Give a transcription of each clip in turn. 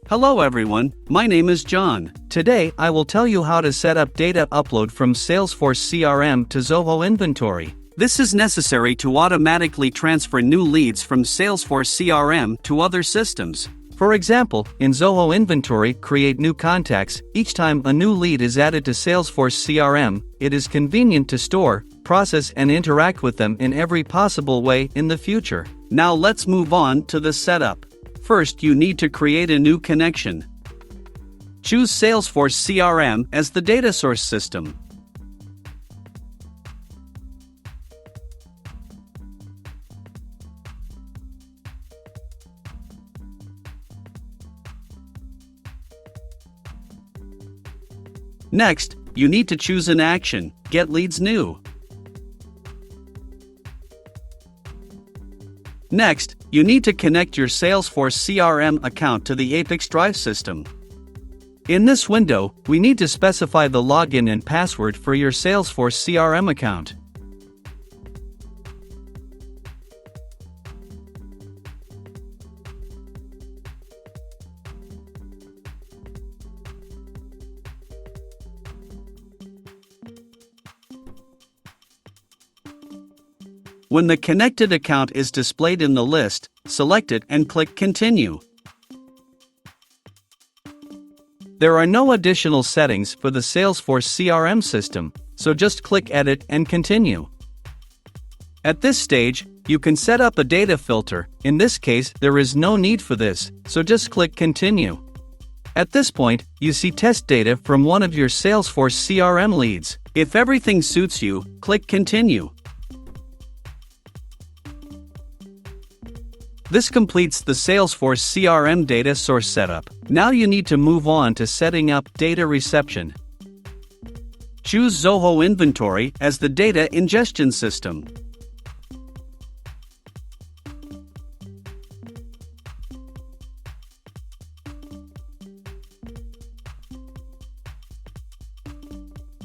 Hello everyone, my name is John. Today I will tell you how to set up data upload from Salesforce CRM to Zoho Inventory. This is necessary to automatically transfer new leads from Salesforce CRM to other systems. For example, in Zoho Inventory, create new contacts. Each time a new lead is added to Salesforce CRM, it is convenient to store, process and interact with them in every possible way in the future. Now let's move on to the setup. First, you need to create a new connection. Choose Salesforce CRM as the data source system. Next, you need to choose an action, Get Leads New. Next, you need to connect your Salesforce CRM account to the ApiX-Drive system. In this window, we need to specify the login and password for your Salesforce CRM account. When the connected account is displayed in the list, select it and click Continue. There are no additional settings for the Salesforce CRM system, so just click Edit and Continue. At this stage, you can set up a data filter. In this case, there is no need for this, so just click Continue. At this point, you see test data from one of your Salesforce CRM leads. If everything suits you, click Continue. This completes the Salesforce CRM data source setup. Now you need to move on to setting up data reception. Choose Zoho Inventory as the data ingestion system.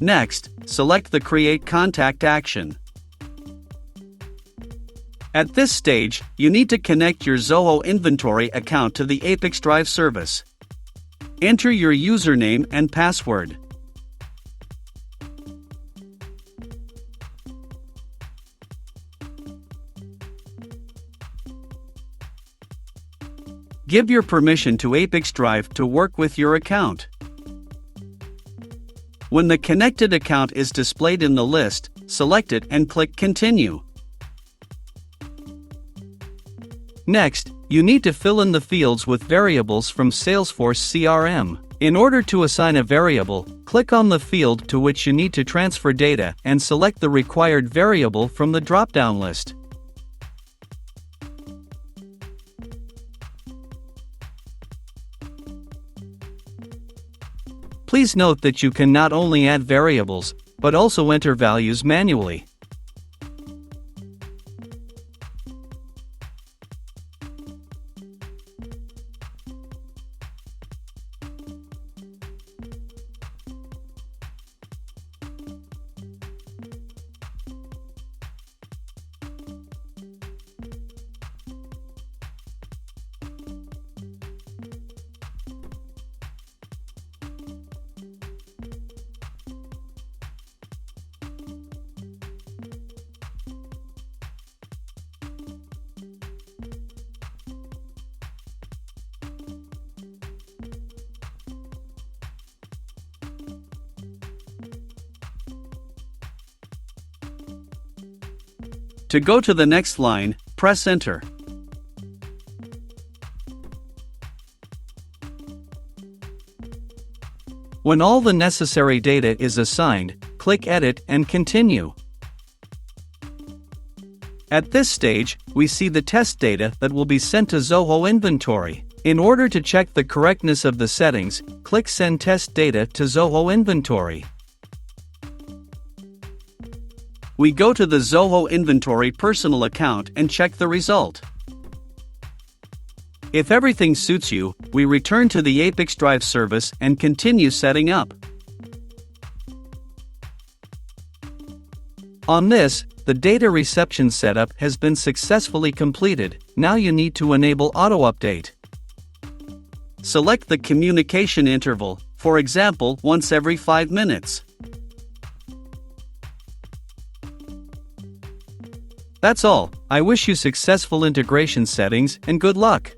Next, select the Create Contact action. At this stage, you need to connect your Zoho Inventory account to the ApiX-Drive service. Enter your username and password. Give your permission to ApiX-Drive to work with your account. When the connected account is displayed in the list, select it and click Continue. Next, you need to fill in the fields with variables from Salesforce CRM. In order to assign a variable, click on the field to which you need to transfer data and select the required variable from the drop-down list. Please note that you can not only add variables, but also enter values manually. To go to the next line, press Enter. When all the necessary data is assigned, click Edit and Continue. At this stage, we see the test data that will be sent to Zoho Inventory. In order to check the correctness of the settings, click Send Test Data to Zoho Inventory. We go to the Zoho Inventory personal account and check the result. If everything suits you, we return to the ApiX-Drive service and continue setting up. On this, the data reception setup has been successfully completed. Now you need to enable auto update. Select the communication interval, for example, once every 5 minutes. That's all. I wish you successful integration settings and good luck.